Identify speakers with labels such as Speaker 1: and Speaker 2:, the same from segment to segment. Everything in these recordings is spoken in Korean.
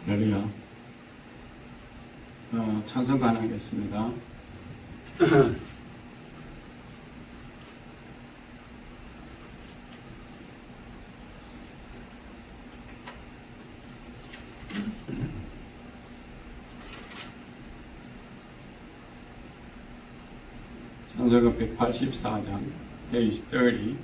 Speaker 1: 할렐루야. 찬송 가능하겠습니다. 찬송가 184장, page 30.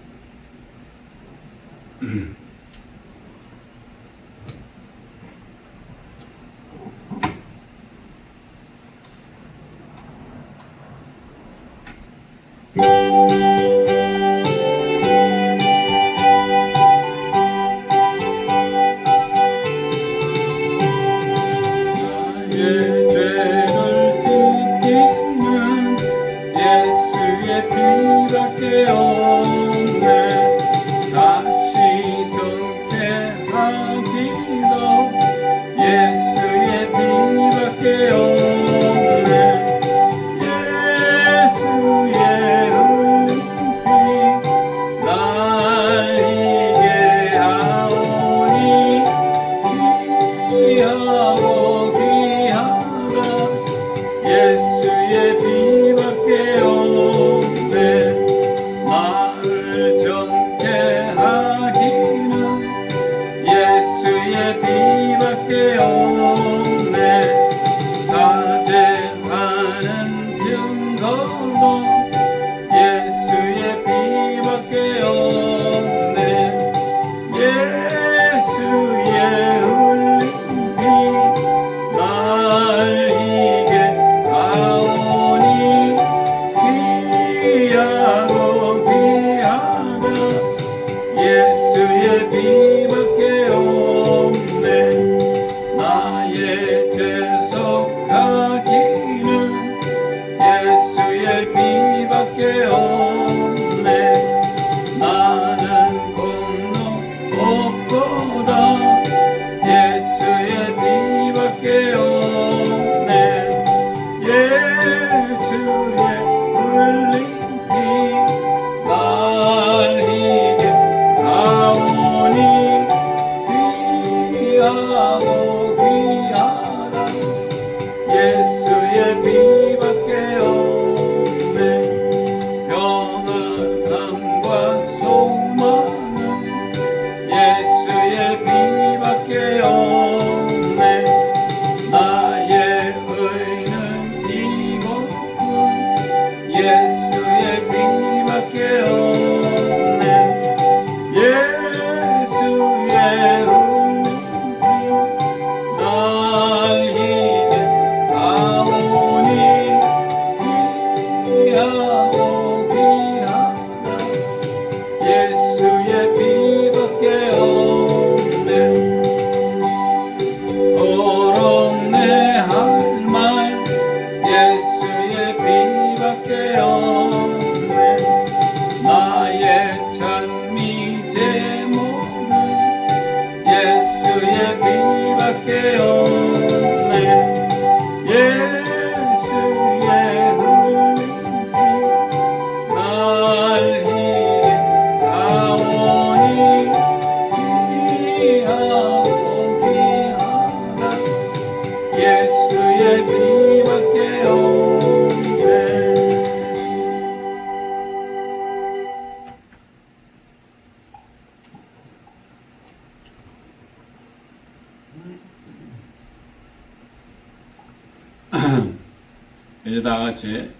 Speaker 1: 이제 다 같이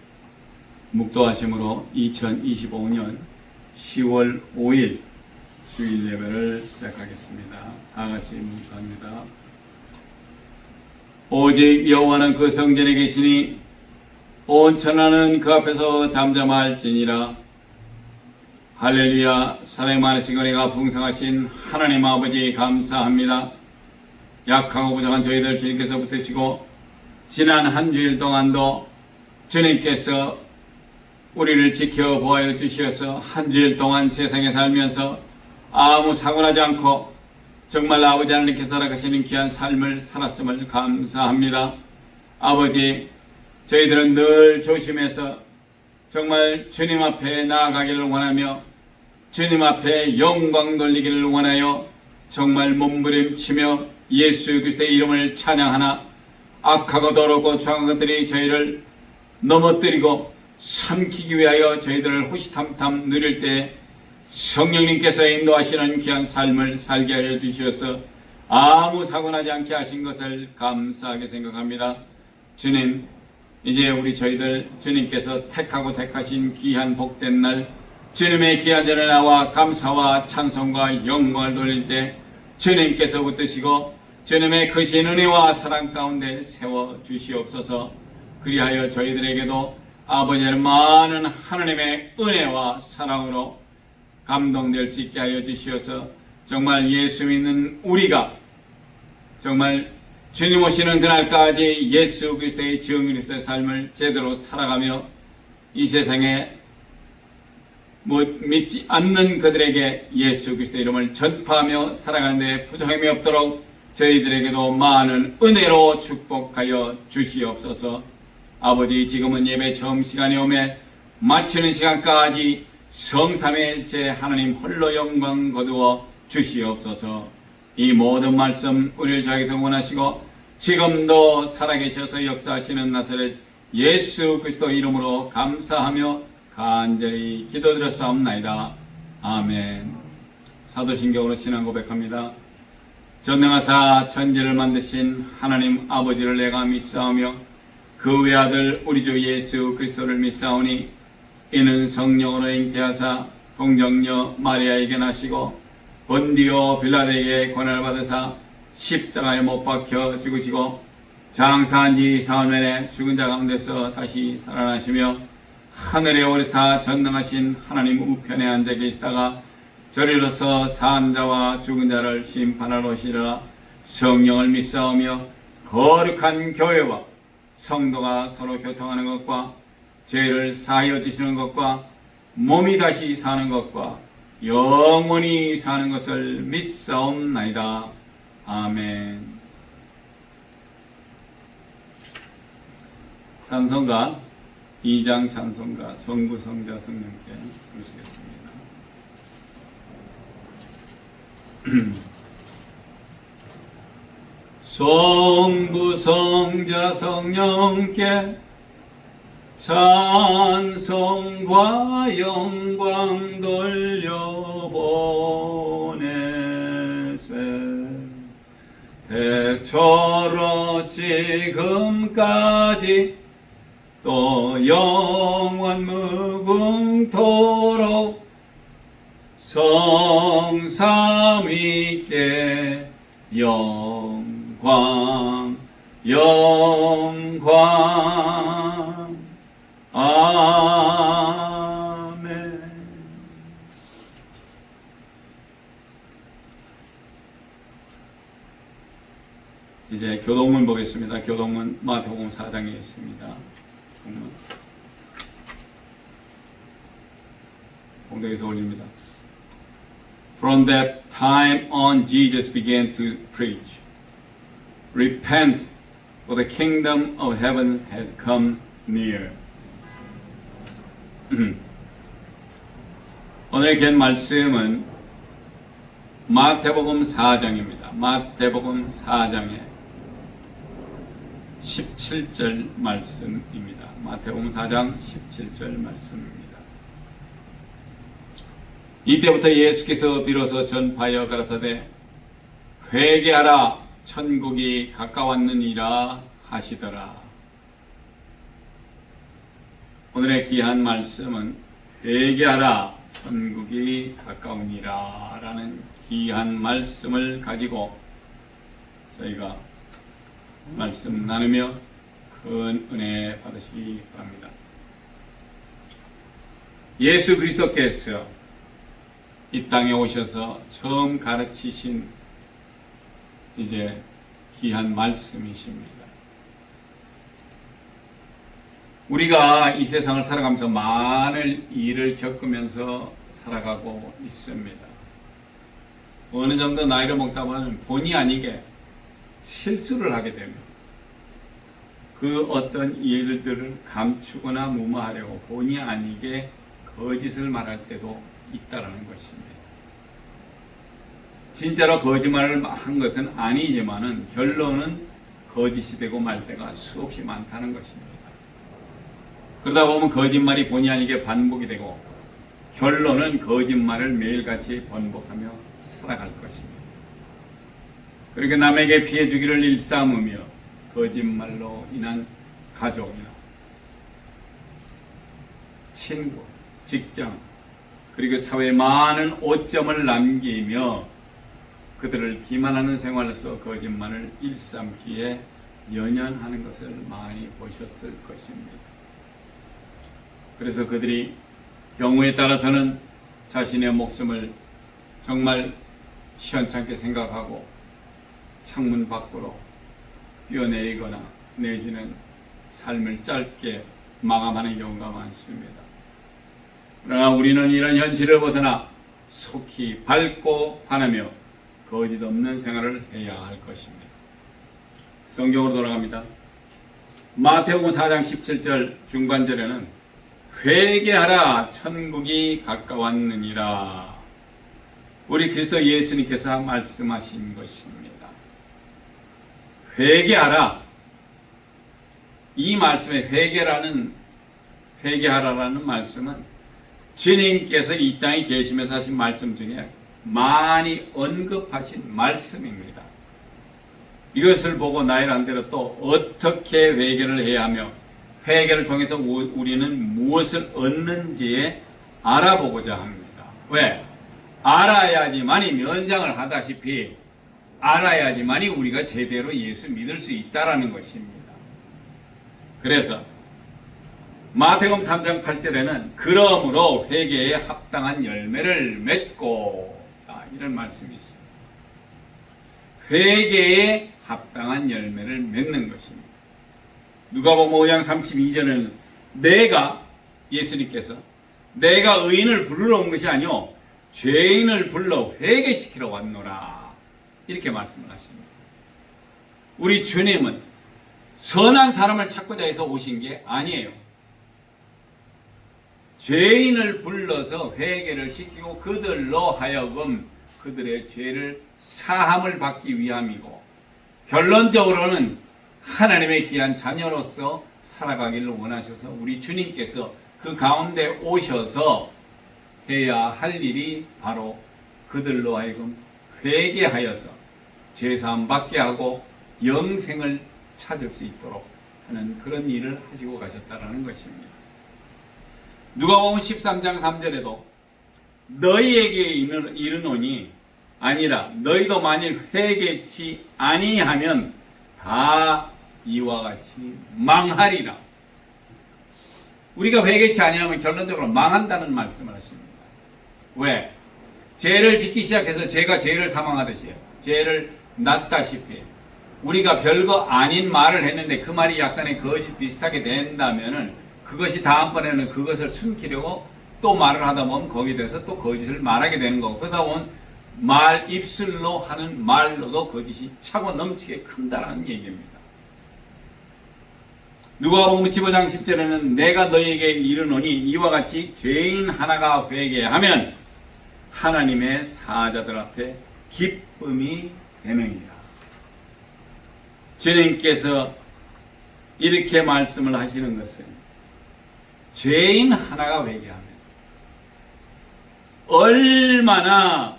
Speaker 1: 묵도하심으로 2025년 10월 5일 주일 예배를 시작하겠습니다. 다 같이 묵도합니다. 오직 여호와는 그 성전에 계시니 온 천하는 그 앞에서 잠잠할지니라. 할렐루야. 사랑이 많으신 은혜가 풍성하신 하나님 아버지 감사합니다. 약하고 부족한 저희들 주님께서 붙드시고 지난 한 주일 동안도 주님께서 우리를 지켜보아 주시어서 한 주일 동안 세상에 살면서 아무 사고나지 않고 정말 아버지 하나님께서 살아가시는 귀한 삶을 살았음을 감사합니다. 아버지, 저희들은 늘 조심해서 정말 주님 앞에 나아가기를 원하며 주님 앞에 영광 돌리기를 원하여 정말 몸부림치며 예수 그리스도의 이름을 찬양하나 악하고 더럽고 죄악한 것들이 저희를 넘어뜨리고 삼키기 위하여 저희들을 호시탐탐 누릴 때 성령님께서 인도하시는 귀한 삶을 살게 하여 주시어서 아무 사고나지 않게 하신 것을 감사하게 생각합니다. 주님, 이제 우리 저희들 주님께서 택하고 택하신 귀한 복된 날 주님의 귀한 전에 나와 감사와 찬송과 영광을 돌릴 때 주님께서 붙드시고 주님의 크신 은혜와 사랑 가운데 세워주시옵소서. 그리하여 저희들에게도 아버지의 많은 하나님의 은혜와 사랑으로 감동될 수 있게 하여 주시어서 정말 예수 믿는 우리가 정말 주님 오시는 그날까지 예수 그리스도의 증인으로서의 삶을 제대로 살아가며 이 세상에 믿지 않는 그들에게 예수 그리스도의 이름을 전파하며 살아가는 데 부족함이 없도록 저희들에게도 많은 은혜로 축복하여 주시옵소서. 아버지, 지금은 예배 처음 시간이 오매 마치는 시간까지 성삼의 제 하나님 홀로 영광 거두어 주시옵소서. 이 모든 말씀 우리를 저에게서 원하시고 지금도 살아계셔서 역사하시는 나사렛 예수 그리스도 이름으로 감사하며 간절히 기도드렸사옵나이다. 아멘. 사도신경으로 신앙 고백합니다. 전능하사 천지를 만드신 하나님 아버지를 내가 믿사오며 그 외아들 우리 주 예수 그리스도를 믿사오니 이는 성령으로 잉태하사 동정녀 마리아에게 나시고 본디오 빌라도에게 고난을 받으사 십자가에 못 박혀 죽으시고 장사한 지 사흘 죽은 자 가운데서 다시 살아나시며 하늘에 오르사 전능하신 하나님 우편에 앉아 계시다가 저리로서 산 자와 죽은 자를 심판하러 오시리라. 성령을 믿사오며 거룩한 교회와 성도가 서로 교통하는 것과 죄를 사하여 주시는 것과 몸이 다시 사는 것과 영원히 사는 것을 믿사옵나이다. 아멘. 찬송가 2장 찬송가 성부 성자 성령께 부르시겠습니다. 성부 성자 성령께 찬송과 영광 돌려보내세. 대처로 지금까지 또 영원 무궁토록 성삼위께 영광 영광. 아멘. 이제 교동문 보겠습니다. 교동문 마태복음 4장에 있습니다. 공동에서 올립니다. From that time on, Jesus began to preach, "Repent, for the kingdom of heaven has come near." 오늘 겐 말씀은 마태복음 4장입니다. 마태복음 4장의 17절 말씀입니다. 마태복음 4장 17절 말씀입니다. 이때부터 예수께서 비로소 전파하여 가라사대 회개하라 천국이 가까웠느니라 하시더라. 오늘의 귀한 말씀은 회개하라 천국이 가까우니라 라는 귀한 말씀을 가지고 저희가 말씀 나누며 큰 은혜 받으시기 바랍니다. 예수 그리스도께서 이 땅에 오셔서 처음 가르치신 이제 귀한 말씀이십니다. 우리가 이 세상을 살아가면서 많은 일을 겪으면서 살아가고 있습니다. 어느 정도 나이를 먹다 보면 본의 아니게 실수를 하게 됩니다. 그 어떤 일들을 감추거나 무마하려고 본의 아니게 거짓을 말할 때도 있다라는 것입니다. 진짜로 거짓말을 한 것은 아니지만은 결론은 거짓이 되고 말 때가 수없이 많다는 것입니다. 그러다 보면 거짓말이 본의 아니게 반복이 되고 결론은 거짓말을 매일같이 번복하며 살아갈 것입니다. 그렇게 남에게 피해 주기를 일삼으며 거짓말로 인한 가족이나 친구, 직장, 그리고 사회에 많은 오점을 남기며 그들을 기만하는 생활로서 거짓말을 일삼기에 연연하는 것을 많이 보셨을 것입니다. 그래서 그들이 경우에 따라서는 자신의 목숨을 정말 시원찮게 생각하고 창문 밖으로 뛰어내리거나 내지는 삶을 짧게 마감하는 경우가 많습니다. 그러나 우리는 이런 현실을 벗어나 속히 밝고 환하며 거짓 없는 생활을 해야 할 것입니다. 성경으로 돌아갑니다. 마태복음 4장 17절 중반절에는 회개하라 천국이 가까웠느니라 우리 그리스도 예수님께서 말씀하신 것입니다. 회개하라. 이 말씀에 회개하라라는 말씀은 주님께서 이 땅에 계시면서 하신 말씀 중에 많이 언급하신 말씀입니다. 이것을 보고 나열한 대로 또 어떻게 회개를 해야 하며 회개를 통해서 우리는 무엇을 얻는지에 알아보고자 합니다. 왜? 알아야지만이 면장을 하다시피 알아야지만이 우리가 제대로 예수 믿을 수 있다라는 것입니다. 그래서 마태복음 3장 8절에는 그러므로 회개에 합당한 열매를 맺고 이런 말씀이 있습니다. 회개에 합당한 열매를 맺는 것입니다. 누가복음 5장 32절에는 예수님께서 내가 의인을 부르러 온 것이 아니요 죄인을 불러 회개시키러 왔노라 이렇게 말씀을 하십니다. 우리 주님은 선한 사람을 찾고자 해서 오신 게 아니에요. 죄인을 불러서 회개를 시키고 그들로 하여금 그들의 죄를 사함을 받기 위함이고 결론적으로는 하나님의 귀한 자녀로서 살아가기를 원하셔서 우리 주님께서 그 가운데 오셔서 해야 할 일이 바로 그들로 하여금 회개하여서 죄사함 받게 하고 영생을 찾을 수 있도록 하는 그런 일을 하시고 가셨다라는 것입니다. 누가복음 13장 3절에도 너희에게 이르노니 아니라 너희도 만일 회개치 아니하면 다 이와 같이 망하리라. 우리가 회개치 아니하면 결론적으로 망한다는 말씀을 하십니다. 왜? 죄를 짓기 시작해서 죄가 죄를 사망하듯이 죄를 낳다시피 우리가 별거 아닌 말을 했는데 그 말이 약간의 거짓 비슷하게 된다면은 그것이 다음번에는 그것을 숨기려고 또 말을 하다 보면 거기에 대해서 또 거짓을 말하게 되는 거고 그러다 보면 입술로 하는 말로도 거짓이 차고 넘치게 큰다는 얘기입니다. 누가복음 15장 10절에는 내가 너희에게 이르노니 이와 같이 죄인 하나가 회개하면 하나님의 사자들 앞에 기쁨이 되느니라. 주님께서 이렇게 말씀을 하시는 것은 죄인 하나가 회개하면 얼마나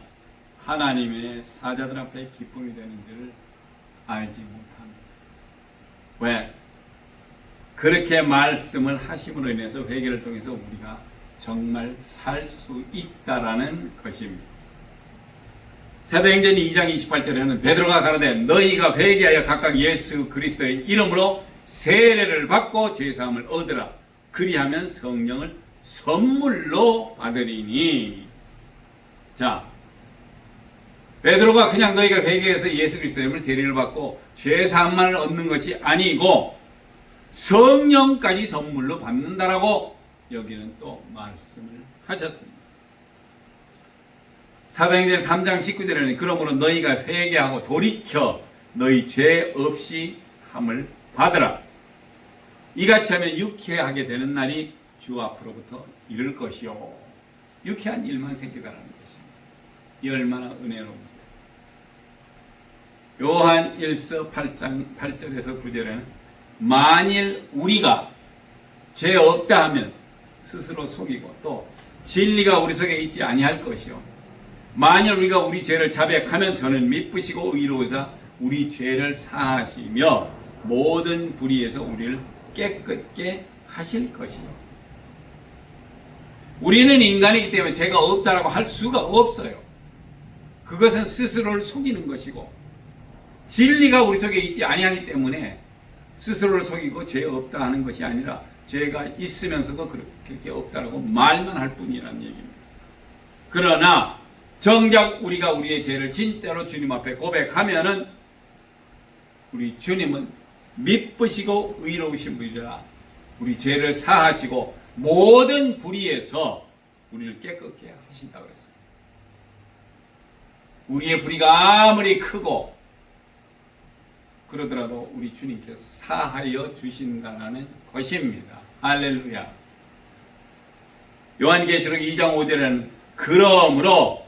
Speaker 1: 하나님의 사자들 앞에 기쁨이 되는지를 알지 못합니다. 왜? 그렇게 말씀을 하심으로 인해서 회개를 통해서 우리가 정말 살 수 있다라는 것입니다. 사도행전 2장 28절에는 베드로가 가로되 너희가 회개하여 각각 예수 그리스도의 이름으로 세례를 받고 죄사함을 얻으라. 그리하면 성령을 선물로 받으리니. 자, 베드로가 그냥 너희가 회개해서 예수 그리스도의 이름으로 세례를 받고 죄사함만을 얻는 것이 아니고 성령까지 선물로 받는다라고 여기는 또 말씀을 하셨습니다. 사도행전 3장 19절에는 그러므로 너희가 회개하고 돌이켜 너희 죄 없이 함을 받으라. 이같이 하면 유쾌하게 되는 날이 주 앞으로부터 이를 것이요. 유쾌한 일만 생기다라는 것입니다. 이 얼마나 은혜로운지. 요한 1서 8장 8절에서 9절에는 만일 우리가 죄 없다 하면 스스로 속이고 또 진리가 우리 속에 있지 아니할 것이요. 만일 우리가 우리 죄를 자백하면 저는 미쁘시고 의로우사 우리 죄를 사하시며 모든 불의에서 우리를 깨끗게 하실 것이요. 우리는 인간이기 때문에 죄가 없다라고 할 수가 없어요. 그것은 스스로를 속이는 것이고 진리가 우리 속에 있지 아니하기 때문에 스스로를 속이고 죄 없다 하는 것이 아니라 죄가 있으면서도 그렇게 없다라고 말만 할 뿐이라는 얘기입니다. 그러나 정작 우리가 우리의 죄를 진짜로 주님 앞에 고백하면은 우리 주님은 미쁘시고 의로우신 분이라 우리 죄를 사하시고 모든 불의에서 우리를 깨끗게 하신다고 했어요. 우리의 불의가 아무리 크고 그러더라도 우리 주님께서 사하여 주신다는 것입니다. 할렐루야. 요한계시록 2장 5절에는 그러므로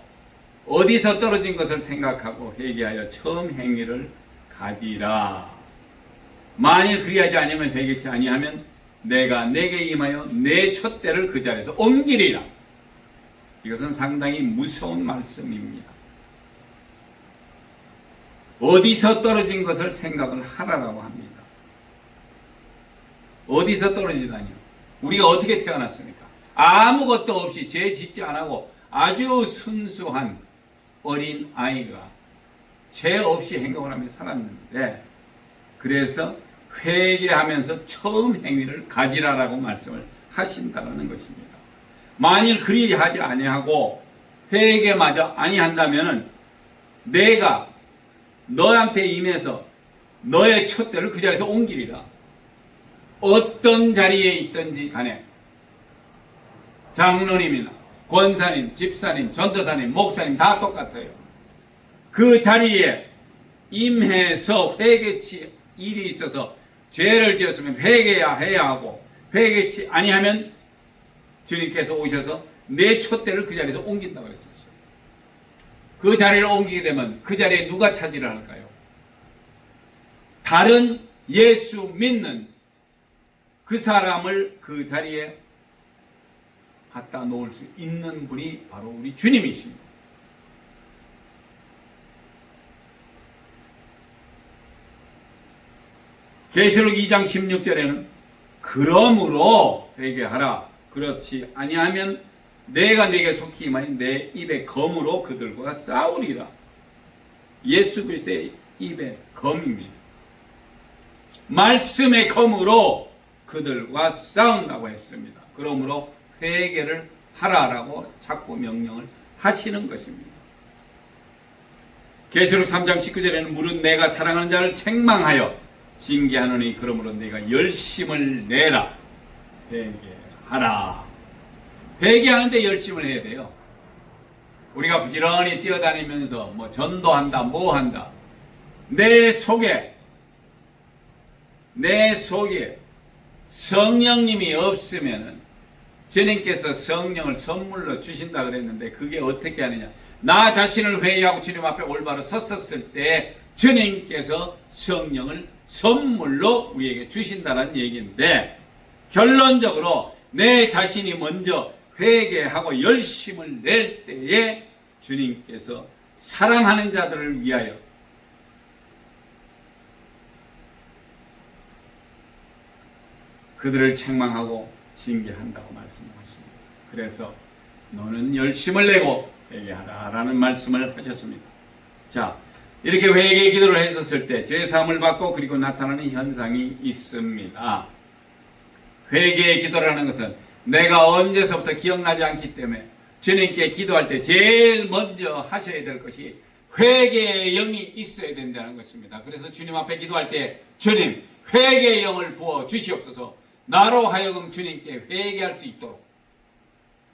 Speaker 1: 어디서 떨어진 것을 생각하고 회개하여 처음 행위를 가지라. 만일 그리하지 아니하면 회개치 아니하면 내가 내게 임하여 내 촛대를 그 자리에서 옮기리라. 이것은 상당히 무서운 말씀입니다. 어디서 떨어진 것을 생각을 하라라고 합니다. 어디서 떨어지다니요? 우리가 어떻게 태어났습니까? 아무것도 없이 죄 짓지 않고 아주 순수한 어린 아이가 죄 없이 행동을 하며 살았는데 그래서 회개하면서 처음 행위를 가지라라고 말씀을 하신다는 것입니다. 만일 그리하지 아니하고 회개마저 아니한다면은 내가 너한테 임해서 너의 촛대를 그 자리에서 옮기리라. 어떤 자리에 있든지 간에 장로님이나 권사님, 집사님, 전도사님, 목사님 다 똑같아요. 그 자리에 임해서 회개치 일이 있어서 죄를 지었으면 회개해야 해야 하고 회개치 아니하면 주님께서 오셔서 내 촛대를 그 자리에서 옮긴다고 했었어요. 그 자리를 옮기게 되면 그 자리에 누가 차지를 할까요? 다른 예수 믿는 그 사람을 그 자리에 갖다 놓을 수 있는 분이 바로 우리 주님이십니다. 계시록 2장 16절에는 그러므로 회개하라. 그렇지 아니하면 내가 네게 속히 임하니 내 입의 검으로 그들과 싸우리라. 예수 그리스도의 입의 검입니다. 말씀의 검으로 그들과 싸운다고 했습니다. 그러므로 회개를 하라라고 자꾸 명령을 하시는 것입니다. 계시록 3장 19절에는 무릇 내가 사랑하는 자를 책망하여 징계하노니 그러므로 내가 열심을 내라. 회개하라. 회개하는데 열심을 해야 돼요. 우리가 부지런히 뛰어다니면서 뭐 전도한다, 뭐 한다. 내 속에 성령님이 없으면은 주님께서 성령을 선물로 주신다 그랬는데 그게 어떻게 하느냐? 나 자신을 회개하고 주님 앞에 올바로 섰었을 때 주님께서 성령을 선물로 우리에게 주신다는 얘기인데 결론적으로 내 자신이 먼저 회개하고 열심을 낼 때에 주님께서 사랑하는 자들을 위하여 그들을 책망하고 징계한다고 말씀하십니다. 그래서 너는 열심을 내고 회개하라라는 말씀을 하셨습니다. 자, 이렇게 회개 기도를 했었을 때 죄사함을 받고 그리고 나타나는 현상이 있습니다. 회개의 기도라는 것은 내가 언제서부터 기억나지 않기 때문에 주님께 기도할 때 제일 먼저 하셔야 될 것이 회개의 영이 있어야 된다는 것입니다. 그래서 주님 앞에 기도할 때 주님 회개의 영을 부어 주시옵소서. 나로 하여금 주님께 회개할 수 있도록.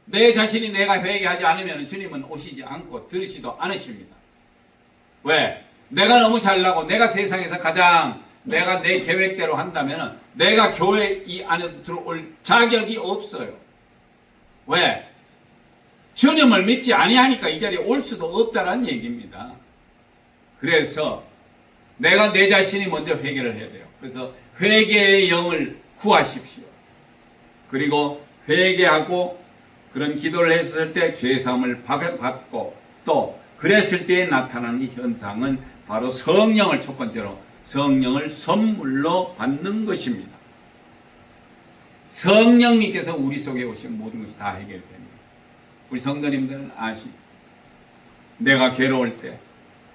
Speaker 1: 내 자신이 내가 회개하지 않으면 주님은 오시지 않고 들으시도 않으십니다. 왜? 내가 너무 잘나고 내가 세상에서 가장 내가 내 계획대로 한다면 내가 교회 이 안에 들어올 자격이 없어요. 왜? 주님을 믿지 아니하니까 이 자리에 올 수도 없다는 얘기입니다. 그래서 내가 내 자신이 먼저 회개를 해야 돼요. 그래서 회개의 영을 구하십시오. 그리고 회개하고 그런 기도를 했을 때 죄사함을 받고 또 그랬을 때 나타나는 현상은 바로 성령을 첫 번째로 성령을 선물로 받는 것입니다. 성령님께서 우리 속에 오시면 모든 것이 다 해결됩니다. 우리 성도님들은 아시죠? 내가 괴로울 때,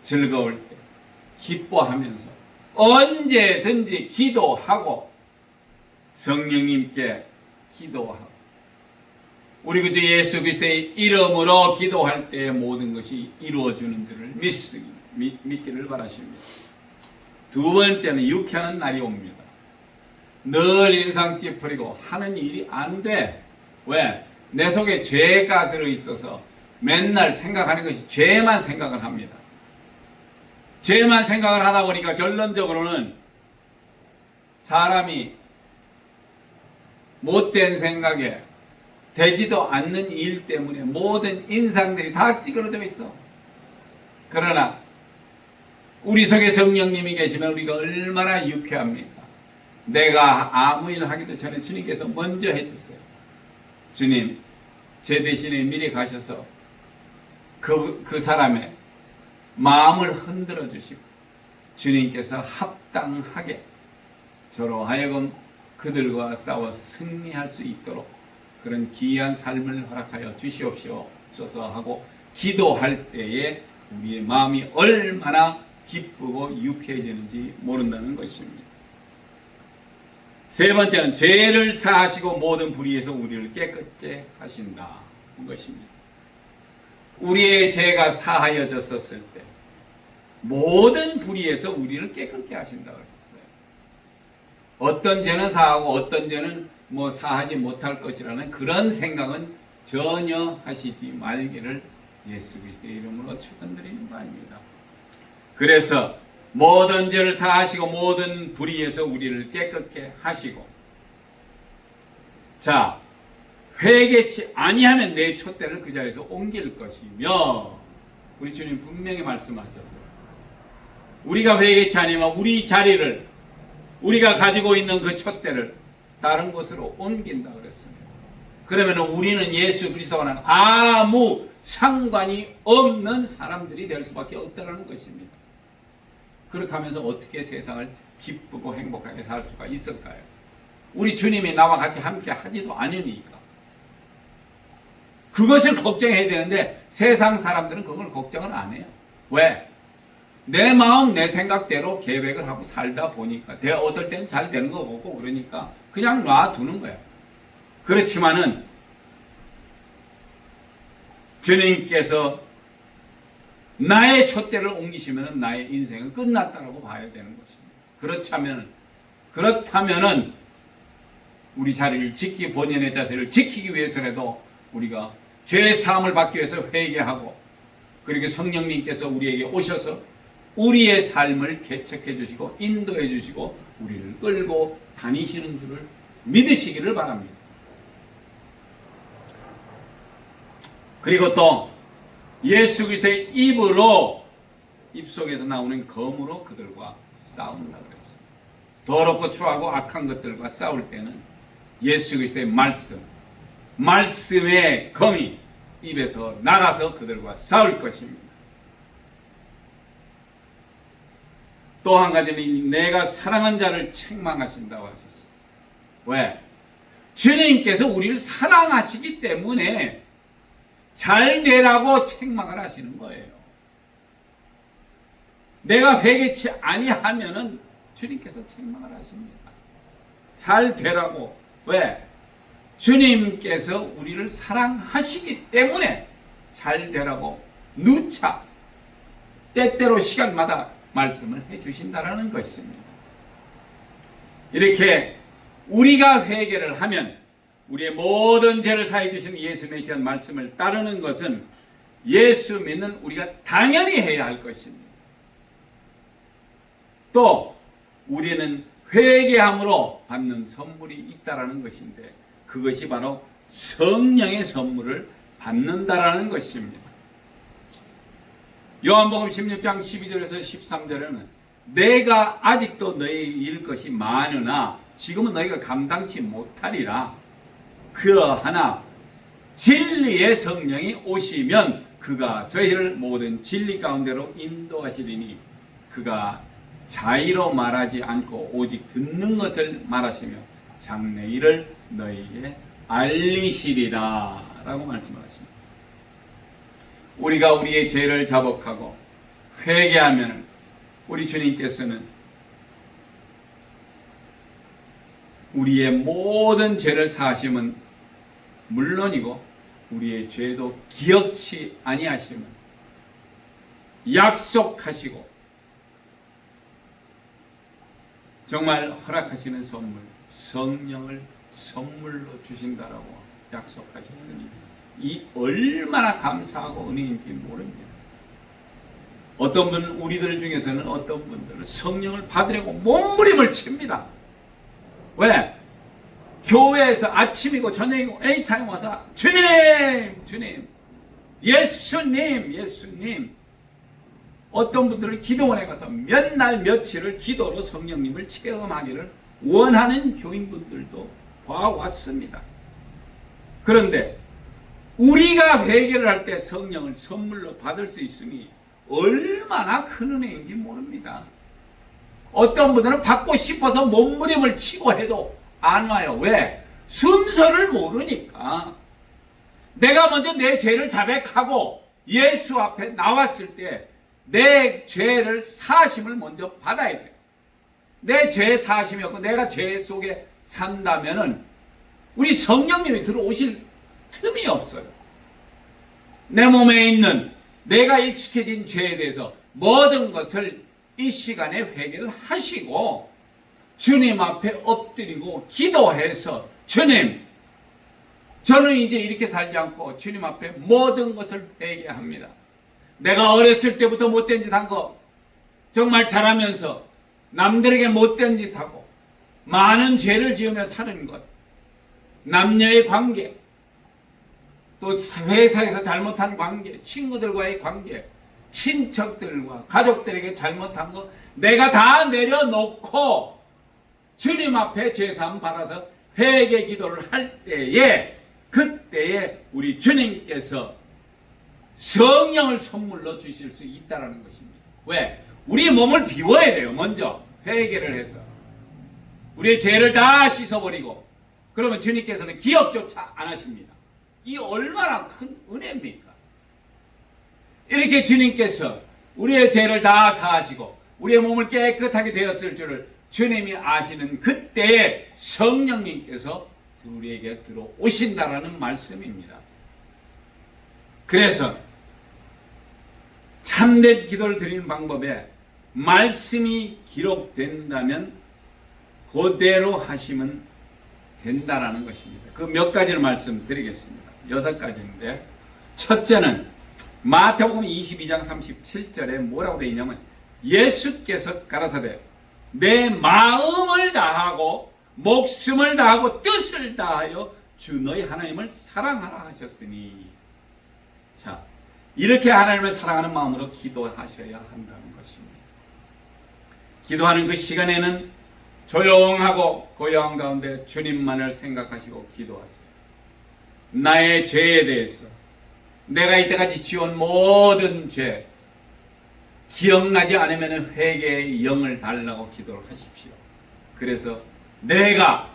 Speaker 1: 즐거울 때, 기뻐하면서 언제든지 기도하고 성령님께 기도하고 우리 구주 예수 그리스도의 이름으로 기도할 때 모든 것이 이루어지는 줄을 믿기를 바라십니다. 두 번째는 유쾌한 날이 옵니다. 늘 인상 찌푸리고 하는 일이 안 돼. 왜? 내 속에 죄가 들어있어서 맨날 생각하는 것이 죄만 생각을 합니다. 죄만 생각을 하다 보니까 결론적으로는 사람이 못된 생각에 되지도 않는 일 때문에 모든 인상들이 다 찌그러져 있어. 그러나 우리 속에 성령님이 계시면 우리가 얼마나 유쾌합니까? 내가 아무 일 하기도 전에 주님께서 먼저 해주세요. 주님, 제 대신에 미리 가셔서 그 사람의 마음을 흔들어 주시고 주님께서 합당하게 저로 하여금 그들과 싸워 승리할 수 있도록 그런 귀한 삶을 허락하여 주시옵소서 하고 기도할 때에 우리의 마음이 얼마나 기쁘고 유쾌해지는지 모른다는 것입니다. 세 번째는 죄를 사하시고 모든 불의에서 우리를 깨끗게 하신다는 것입니다. 우리의 죄가 사하여졌었을 때 모든 불의에서 우리를 깨끗게 하신다고 하셨어요. 어떤 죄는 사하고 어떤 죄는 사하지 못할 것이라는 그런 생각은 전혀 하시지 말기를 예수 그리스도의 이름으로 축원드리는 바입니다. 그래서 모든 죄를 사하시고 모든 불의에서 우리를 깨끗게 하시고 자 회개치 아니하면 내 촛대를 그 자리에서 옮길 것이며 우리 주님 분명히 말씀하셨어요. 우리가 회개치 아니면 우리 자리를 우리가 가지고 있는 그 촛대를 다른 곳으로 옮긴다 그랬습니다. 그러면 우리는 예수 그리스도와는 아무 상관이 없는 사람들이 될 수밖에 없다는 것입니다. 그렇게 하면서 어떻게 세상을 기쁘고 행복하게 살 수가 있을까요? 우리 주님이 나와 같이 함께 하지도 않으니까. 그것을 걱정해야 되는데 세상 사람들은 그걸 걱정을 안 해요. 왜? 내 마음 내 생각대로 계획을 하고 살다 보니까 어떨 때는 잘 되는 거 같고 그러니까 그냥 놔두는 거야. 그렇지만은 주님께서 나의 촛대를 옮기시면 나의 인생은 끝났다고 봐야 되는 것입니다. 그렇다면은 우리 자리를 본연의 자세를 지키기 위해서라도 우리가 죄 사함을 받기 위해서 회개하고 그리고 성령님께서 우리에게 오셔서 우리의 삶을 개척해 주시고 인도해 주시고 우리를 끌고 다니시는 줄을 믿으시기를 바랍니다. 그리고 또 예수 그리스도의 입속에서 나오는 검으로 그들과 싸운다 그랬어요. 더럽고 추하고 악한 것들과 싸울 때는 예수 그리스도의 말씀의 검이 입에서 나가서 그들과 싸울 것입니다. 또 한 가지는 내가 사랑한 자를 책망하신다고 하셨어요. 왜? 주님께서 우리를 사랑하시기 때문에 잘 되라고 책망을 하시는 거예요. 내가 회개치 아니하면은 주님께서 책망을 하십니다. 잘 되라고. 왜? 주님께서 우리를 사랑하시기 때문에 잘 되라고 누차 때때로 시간마다 말씀을 해주신다라는 것입니다. 이렇게 우리가 회개를 하면 우리의 모든 죄를 사해 주신 예수님의 귀한 말씀을 따르는 것은 예수 믿는 우리가 당연히 해야 할 것입니다. 또 우리는 회개함으로 받는 선물이 있다라는 것인데, 그것이 바로 성령의 선물을 받는다라는 것입니다. 요한복음 16장 12절에서 13절에는 내가 아직도 너희에게 이를 것이 많으나 지금은 너희가 감당치 못하리라. 그러하나 진리의 성령이 오시면 그가 저희를 모든 진리 가운데로 인도하시리니 그가 자의로 말하지 않고 오직 듣는 것을 말하시며 장래 일을 너희에게 알리시리라 라고 말씀하십니다. 우리가 우리의 죄를 자복하고 회개하면 우리 주님께서는 우리의 모든 죄를 사하심은 물론이고 우리의 죄도 기억치 아니하시면 약속하시고 정말 허락하시는 선물, 성령을 선물로 주신다라고 약속하셨으니 이 얼마나 감사하고 은혜인지 모릅니다. 어떤 분, 우리들 중에서는 어떤 분들은 성령을 받으려고 몸부림을 칩니다. 왜? 교회에서 아침이고 저녁이고 anytime 와서 주님, 주님, 예수님, 예수님. 어떤 분들은 기도원에 가서 몇 날 며칠을 기도로 성령님을 체험하기를 원하는 교인분들도 봐왔습니다. 그런데 우리가 회개를 할 때 성령을 선물로 받을 수 있으니 얼마나 큰 은혜인지 모릅니다. 어떤 분들은 받고 싶어서 몸부림을 치고 해도 안 와요. 왜? 순서를 모르니까. 내가 먼저 내 죄를 자백하고 예수 앞에 나왔을 때 내 죄를 사심을 먼저 받아야 돼요. 내 죄 사심이 없고 내가 죄 속에 산다면은 우리 성령님이 들어오실 틈이 없어요. 내 몸에 있는 내가 익숙해진 죄에 대해서 모든 것을 이 시간에 회개를 하시고 주님 앞에 엎드리고 기도해서 주님, 저는 이제 이렇게 살지 않고 주님 앞에 모든 것을 회개합니다. 내가 어렸을 때부터 못된 짓 한 거, 정말 자라면서 남들에게 못된 짓 하고 많은 죄를 지으며 사는 것, 남녀의 관계, 또 회사에서 잘못한 관계, 친구들과의 관계, 친척들과 가족들에게 잘못한 거 내가 다 내려놓고 주님 앞에 죄사함 받아서 회개 기도를 할 때에 그때에 우리 주님께서 성령을 선물로 주실 수 있다는 것입니다. 왜? 우리 몸을 비워야 돼요. 먼저 회개를 해서 우리의 죄를 다 씻어버리고 그러면 주님께서는 기억조차 안 하십니다. 이 얼마나 큰 은혜입니까? 이렇게 주님께서 우리의 죄를 다 사하시고 우리의 몸을 깨끗하게 되었을 줄을 주님이 아시는 그때에 성령님께서 우리에게 들어오신다라는 말씀입니다. 그래서 참된 기도를 드리는 방법에 말씀이 기록된다면 그대로 하시면 된다라는 것입니다. 그 몇 가지를 말씀드리겠습니다. 6가지인데 첫째는 마태복음 22장 37절에 뭐라고 되어 있냐면 예수께서 가라사대 내 마음을 다하고 목숨을 다하고 뜻을 다하여 주 너희 하나님을 사랑하라 하셨으니, 자, 이렇게 하나님을 사랑하는 마음으로 기도하셔야 한다는 것입니다. 기도하는 그 시간에는 조용하고 고요한 가운데 주님만을 생각하시고 기도하세요. 나의 죄에 대해서 내가 이때까지 지은 모든 죄 기억나지 않으면 회개의 영을 달라고 기도를 하십시오. 그래서 내가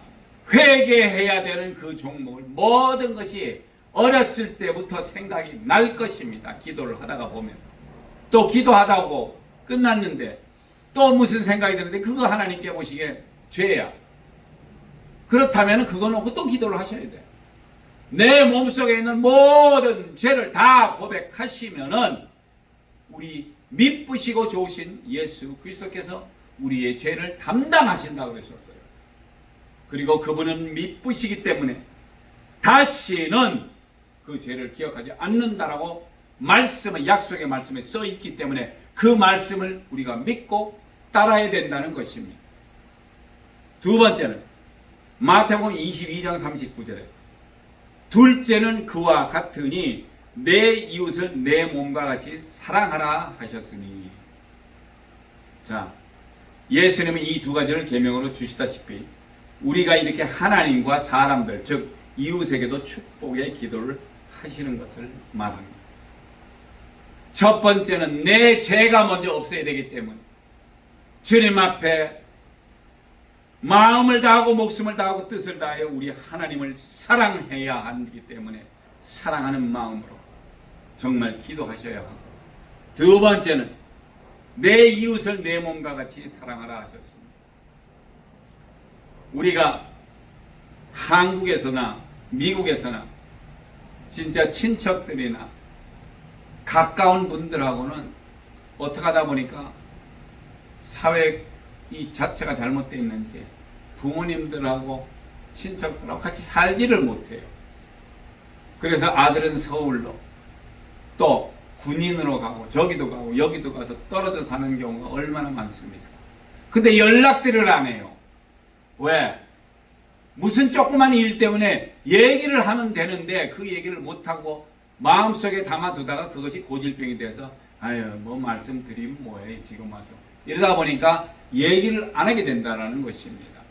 Speaker 1: 회개해야 되는 그 종목을 모든 것이 어렸을 때부터 생각이 날 것입니다. 기도를 하다가 보면 또 기도하다고 끝났는데 또 무슨 생각이 드는데 그거 하나님께 보시기에 죄야. 그렇다면 그거 놓고 또 기도를 하셔야 돼요. 내 몸속에 있는 모든 죄를 다 고백하시면은 우리 미쁘시고 좋으신 예수 그리스도께서 우리의 죄를 담당하신다고 그러셨어요. 그리고 그분은 미쁘시기 때문에 다시는 그 죄를 기억하지 않는다라고 말씀은 약속의 말씀에 써 있기 때문에 그 말씀을 우리가 믿고 따라야 된다는 것입니다. 두 번째는 마태복음 22장 39절에 둘째는 그와 같으니 내 이웃을 내 몸과 같이 사랑하라 하셨으니. 자, 예수님은 이 두 가지를 계명으로 주시다시피 우리가 이렇게 하나님과 사람들, 즉 이웃에게도 축복의 기도를 하시는 것을 말합니다. 첫 번째는 내 죄가 먼저 없어야 되기 때문에 주님 앞에 마음을 다하고 목숨을 다하고 뜻을 다하여 우리 하나님을 사랑해야 하기 때문에 사랑하는 마음으로 정말 기도하셔야 하고, 두 번째는 내 이웃을 내 몸과 같이 사랑하라 하셨습니다. 우리가 한국에서나 미국에서나 진짜 친척들이나 가까운 분들하고는 어떻게 하다 보니까 사회 이 자체가 잘못되어 있는지 부모님들하고 친척들하고 같이 살지를 못해요. 그래서 아들은 서울로 또 군인으로 가고 저기도 가고 여기도 가서 떨어져 사는 경우가 얼마나 많습니까? 근데 연락들을 안 해요. 왜? 무슨 조그만 일 때문에 얘기를 하면 되는데 그 얘기를 못하고 마음속에 담아두다가 그것이 고질병이 돼서 아유 뭐 말씀드리면 뭐해 지금 와서 이러다 보니까 얘기를 안 하게 된다는 것입니다.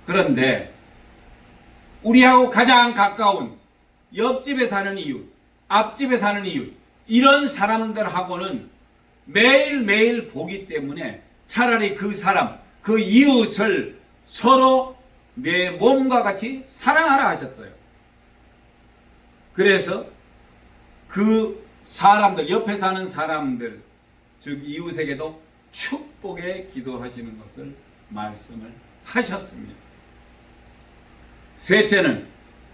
Speaker 1: 그런데 우리하고 가장 가까운 옆집에 사는 이웃, 앞집에 사는 이웃, 이런 사람들하고는 매일매일 보기 때문에 차라리 그 사람, 그 이웃을 서로 내 몸과 같이 사랑하라 하셨어요. 그래서 그 사람들, 옆에 사는 사람들, 즉 이웃에게도 축복의 기도하시는 것을 말씀을 하셨습니다. 셋째는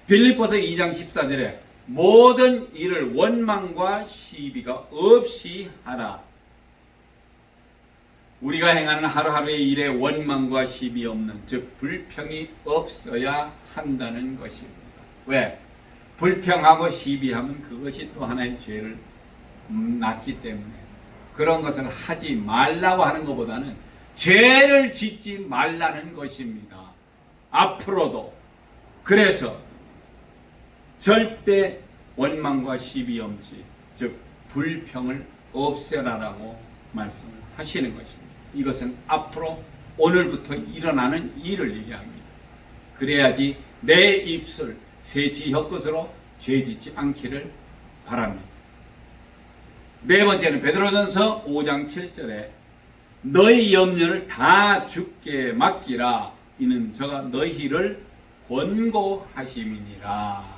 Speaker 1: 빌립보서 2장 14절에 모든 일을 원망과 시비가 없이 하라. 우리가 행하는 하루하루의 일에 원망과 시비 없는, 즉 불평이 없어야 한다는 것입니다. 왜? 불평하고 시비하면 그것이 또 하나의 죄를 낳기 때문에 그런 것을 하지 말라고 하는 것보다는 죄를 짓지 말라는 것입니다. 앞으로도. 그래서 절대 원망과 시비 없이, 즉 불평을 없애라라고 말씀을 하시는 것입니다. 이것은 앞으로 오늘부터 일어나는 일을 얘기합니다. 그래야지 내 입술 새치 혀끝으로 죄짓지 않기를 바랍니다. 네 번째는 베드로전서 5장 7절에 너희 염려를 다 주께 맡기라. 이는 저가 너희를 권고하심이니라.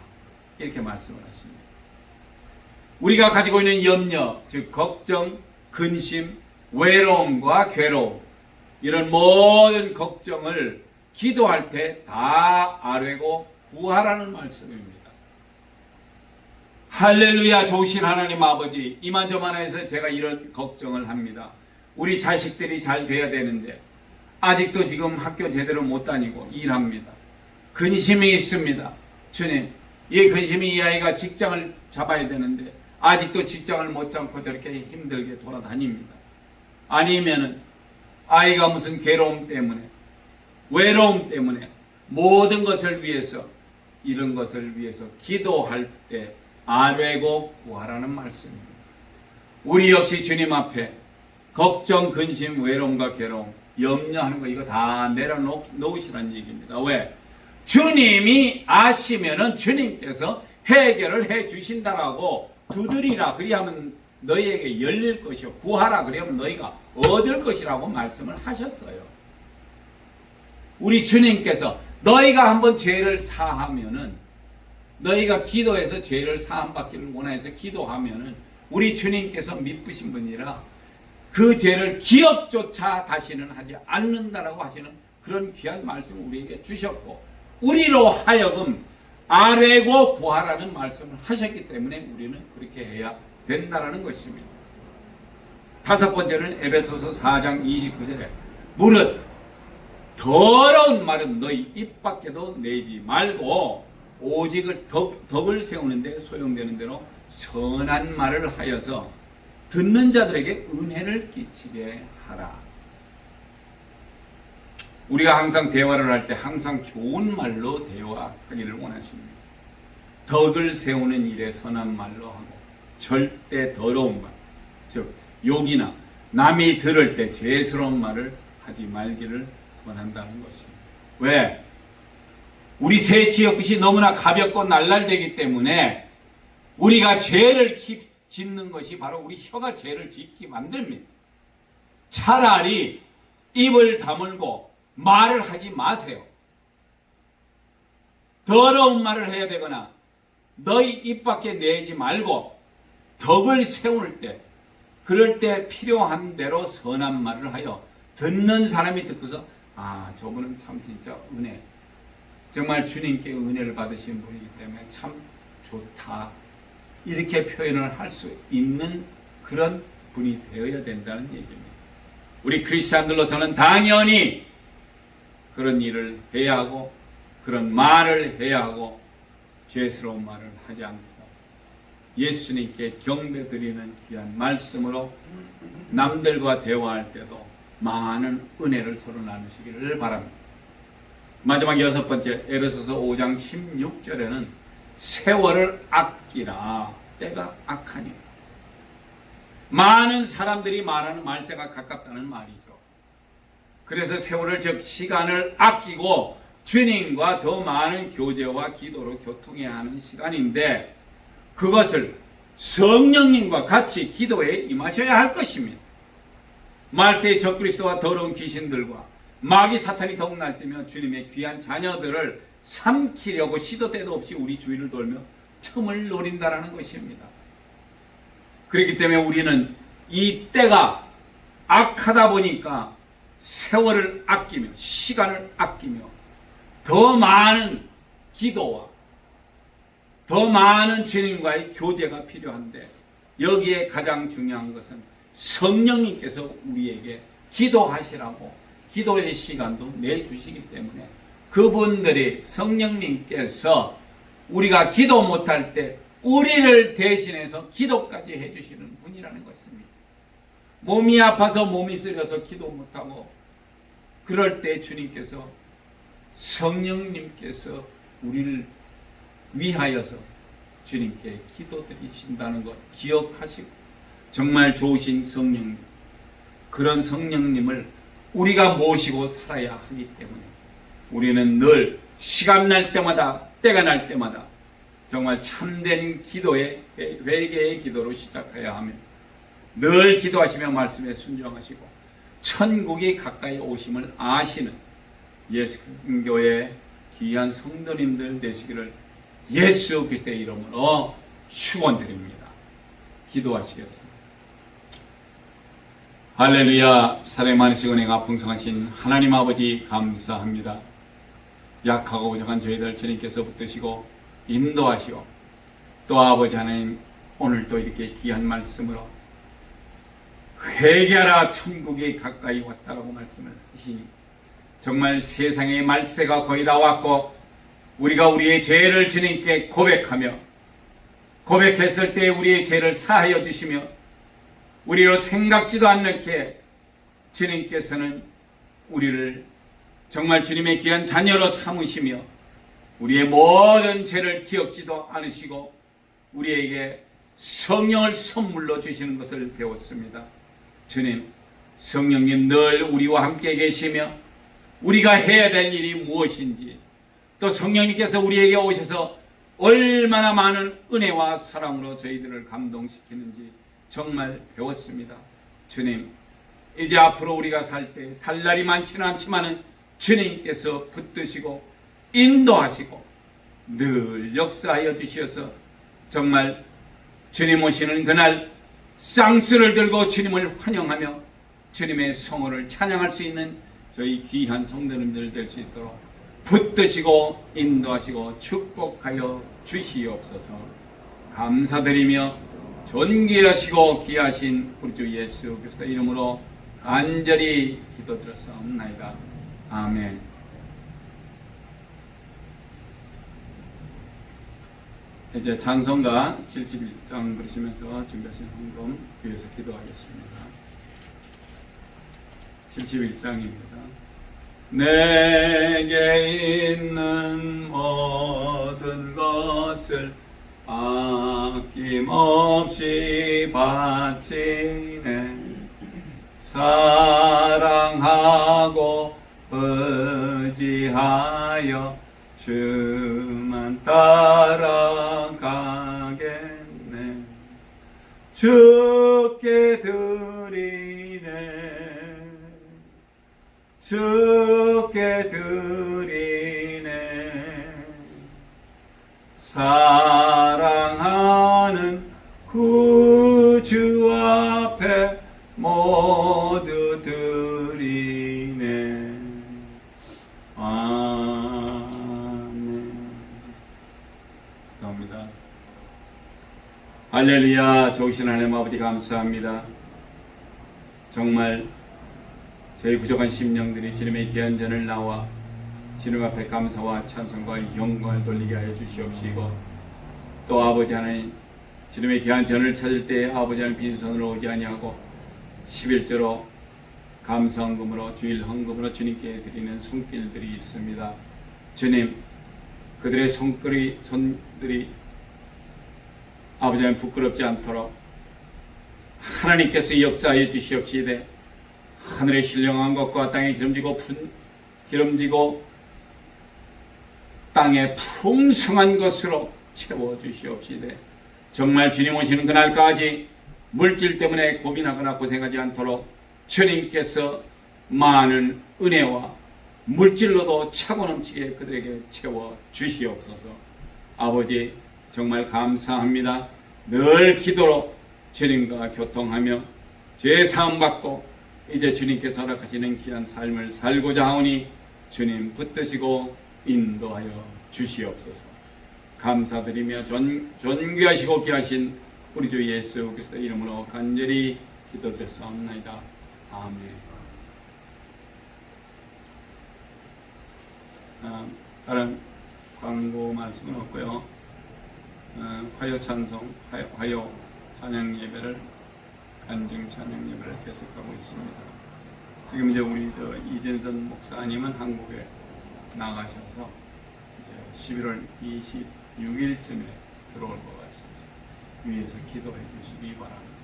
Speaker 1: 이렇게 말씀을 하십니다. 우리가 가지고 있는 염려, 즉 걱정, 근심, 외로움과 괴로움, 이런 모든 걱정을 기도할 때 다 아뢰고 구하라는 말씀입니다. 할렐루야. 좋으신 하나님 아버지, 이만저만해서 제가 이런 걱정을 합니다. 우리 자식들이 잘 돼야 되는데 아직도 지금 학교 제대로 못 다니고 일합니다. 근심이 있습니다. 주님, 이 근심이 이 아이가 직장을 잡아야 되는데 아직도 직장을 못 잡고 저렇게 힘들게 돌아다닙니다. 아니면은 아이가 무슨 괴로움 때문에, 외로움 때문에 모든 것을 위해서, 이런 것을 위해서 기도할 때 아뢰고 구하라는 말씀입니다. 우리 역시 주님 앞에 걱정, 근심, 외로움과 괴로움, 염려하는 거 이거 다 내려놓으시라는 얘기입니다. 왜? 주님이 아시면은 주님께서 해결을 해 주신다라고 두드리라 그리하면 너희에게 열릴 것이요 구하라 그러면 너희가 얻을 것이라고 말씀을 하셨어요. 우리 주님께서 너희가 한번 죄를 사하면은, 너희가 기도해서 죄를 사함받기를 원해서 기도하면은 우리 주님께서 미쁘신 분이라 그 죄를 기억조차 다시는 하지 않는다라고 하시는 그런 귀한 말씀을 우리에게 주셨고, 우리로 하여금 아뢰고 구하라는 말씀을 하셨기 때문에 우리는 그렇게 해야 된다라는 것입니다. 다섯 번째는 에베소서 4장 29절에 무릇 더러운 말은 너희 입 밖에도 내지 말고 오직을 덕을 세우는 데 소용되는 대로 선한 말을 하여서 듣는 자들에게 은혜를 끼치게 하라. 우리가 항상 대화를 할 때 항상 좋은 말로 대화하기를 원하십니다. 덕을 세우는 일에 선한 말로 하고 절대 더러운 말, 즉 욕이나 남이 들을 때 죄스러운 말을 하지 말기를 원한다는 것입니다. 왜? 우리 새 지역빛이 너무나 가볍고 날랄되기 때문에 우리가 죄를 짓는 것이 바로 우리 혀가 죄를 짓게 만듭니다. 차라리 입을 다물고 말을 하지 마세요. 더러운 말을 해야 되거나 너희 입 밖에 내지 말고 덕을 세울 때, 그럴 때 필요한 대로 선한 말을 하여 듣는 사람이 듣고서 아, 저분은 참 진짜 은혜, 정말 주님께 은혜를 받으신 분이기 때문에 참 좋다, 이렇게 표현을 할 수 있는 그런 분이 되어야 된다는 얘기입니다. 우리 크리스찬들로서는 당연히 그런 일을 해야 하고 그런 말을 해야 하고 죄스러운 말을 하지 않고 예수님께 경배드리는 귀한 말씀으로 남들과 대화할 때도 많은 은혜를 서로 나누시기를 바랍니다. 마지막 6번째, 에베소서 5장 16절에는 세월을 아끼라, 때가 악하니. 많은 사람들이 말하는 말세가 가깝다는 말이죠. 그래서 세월을, 즉 시간을 아끼고 주님과 더 많은 교제와 기도로 교통해야 하는 시간인데, 그것을 성령님과 같이 기도에 임하셔야 할 것입니다. 말세의 적그리스도와 더러운 귀신들과 마귀 사탄이 더욱 날뛰며 주님의 귀한 자녀들을 삼키려고 시도 때도 없이 우리 주위를 돌며 틈을 노린다라는 것입니다. 그렇기 때문에 우리는 이 때가 악하다 보니까 세월을 아끼며 시간을 아끼며 더 많은 기도와 더 많은 주님과의 교제가 필요한데, 여기에 가장 중요한 것은 성령님께서 우리에게 기도하시라고 기도의 시간도 내주시기 때문에 그분들이, 성령님께서 우리가 기도 못할 때 우리를 대신해서 기도까지 해주시는 분이라는 것입니다. 몸이 아파서 몸이 쓰려서 기도 못하고 그럴 때 주님께서, 성령님께서 우리를 위하여서 주님께 기도드리신다는 것 기억하시고, 정말 좋으신 성령님, 그런 성령님을 우리가 모시고 살아야 하기 때문에 우리는 늘 시간 날 때마다, 때가 날 때마다 정말 참된 기도의, 회개의 기도로 시작해야 하며 늘 기도하시며 말씀에 순종하시고 천국이 가까이 오심을 아시는 예수교회 귀한 성도님들 되시기를 예수 그리스도의 이름으로 축원드립니다. 기도하시겠습니다. 할렐루야. 사랑 많으시고 은혜가 풍성하신 하나님 아버지 감사합니다. 약하고 부족한 저희들 주님께서 붙드시고 인도하시고, 또 아버지 하나님 오늘도 이렇게 귀한 말씀으로 회개하라, 천국이 가까이 왔다라고 말씀을 하시니, 정말 세상의 말세가 거의 다 왔고 우리가 우리의 죄를 주님께 고백하며, 고백했을 때 우리의 죄를 사하여 주시며 우리로 생각지도 않게 주님께서는 우리를 정말 주님의 귀한 자녀로 삼으시며 우리의 모든 죄를 기억지도 않으시고 우리에게 성령을 선물로 주시는 것을 배웠습니다. 주님, 성령님 늘 우리와 함께 계시며 우리가 해야 될 일이 무엇인지, 또 성령님께서 우리에게 오셔서 얼마나 많은 은혜와 사랑으로 저희들을 감동시키는지 정말 배웠습니다. 주님, 이제 앞으로 우리가 살 때 살 날이 많지는 않지만은 주님께서 붙드시고 인도하시고 늘 역사하여 주셔서 정말 주님 오시는 그날 쌍수를 들고 주님을 환영하며 주님의 성호를 찬양할 수 있는 저희 귀한 성도님들 될 수 있도록 붙드시고 인도하시고 축복하여 주시옵소서. 감사드리며 존귀하시고 귀하신 우리 주 예수 그리스도 이름으로 간절히 기도드렸사옵나이다. 아멘. 이제 찬송가 71장 부르시면서 준비하신 헌금 위해서 기도하겠습니다. 71장입니다. 내게 있는 모든 것을 아낌없이 바치네. 사랑하고 의지하여 주만 따라가겠네. 주께 드리네. 주께 드리네. 사랑하는 구주 앞에 모두 드리네. 아멘. 감사합니다. 할렐루야. 좋으신 하나님 아버지 감사합니다. 정말 저희 부족한 심령들이 주님의 귀한 전을 나와 주님 앞에 감사와 찬송과 영광을 돌리게 하여 주시옵시고, 또 아버지 하나님 주님의 귀한 전을 찾을 때 아버지 하나님 빈손으로 오지 아니하고 11조로 감사헌금으로 주일 헌금으로 주님께 드리는 손길들이 있습니다. 주님, 그들의 손들이 아버지 하나님 부끄럽지 않도록 하나님께서 역사하여 주시옵시되, 하늘의 신령한 것과 땅에 기름지고 땅의 풍성한 것으로 채워주시옵시되, 정말 주님 오시는 그날까지 물질 때문에 고민하거나 고생하지 않도록 주님께서 많은 은혜와 물질로도 차고 넘치게 그들에게 채워주시옵소서. 아버지 정말 감사합니다. 늘 기도로 주님과 교통하며 죄 사함받고 이제 주님께서 허락하시는 귀한 삶을 살고자 하오니 주님 붙드시고 인도하여 주시옵소서. 감사드리며 존귀하시고 귀하신 우리 주 예수 그리스도의 이름으로 간절히 기도드렸사옵나이다. 아멘. 다른 광고 말씀은 없고요. 화요 찬송, 화요 찬양 예배를, 간증 찬양 예배를 계속하고 있습니다. 지금 이제 우리 이진선 목사님은 한국에 나가셔서 이제 11월 26일쯤에 들어올 것 같습니다. 위에서 기도해 주시기 바랍니다.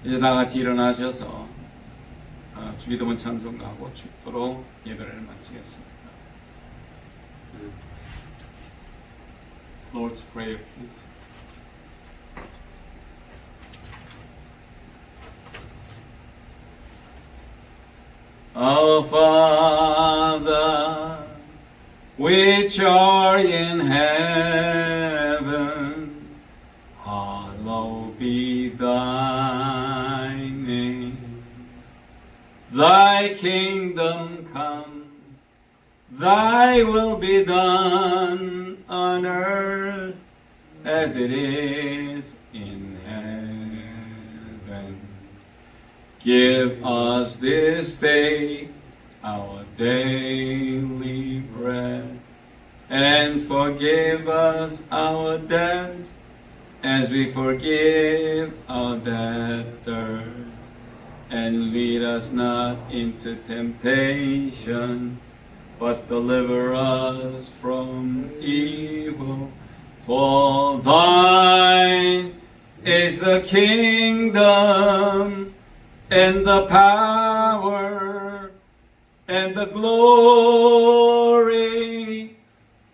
Speaker 1: 이제 다 같이 일어나셔서 주기도문 찬송가하고 축도로 예배를 마치겠습니다. Lord's Prayer, please. Our Father, which art in heaven, hallowed be thy name. Thy kingdom come, thy will be done on earth as it is in heaven. Give us this day our daily bread, and forgive us our debts as we forgive our debtors. And lead us not into temptation, but deliver us from evil. For thine is the kingdom, and the power, and the glory,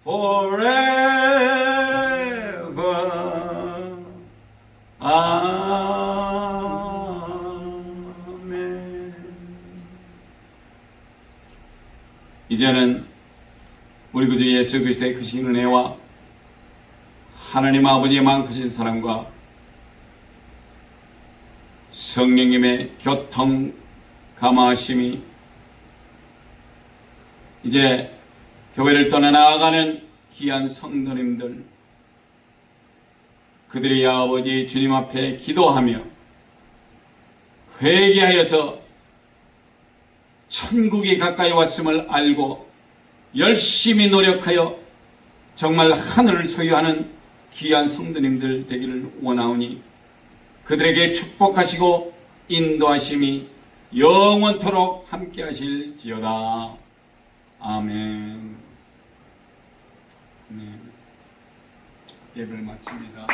Speaker 1: forever. 아멘. 이제는 우리 구주 예수 그리스도의 크신 은혜와 하나님 아버지의 많으신 사랑과 성령님의 교통 감화하심이 이제 교회를 떠나나가는 귀한 성도님들, 그들이 아버지 주님 앞에 기도하며 회개하여서 천국이 가까이 왔음을 알고 열심히 노력하여 정말 하늘을 소유하는 귀한 성도님들 되기를 원하오니, 그들에게 축복하시고 인도하심이 영원토록 함께 하실지어다. 아멘. 네. 예배를 마칩니다.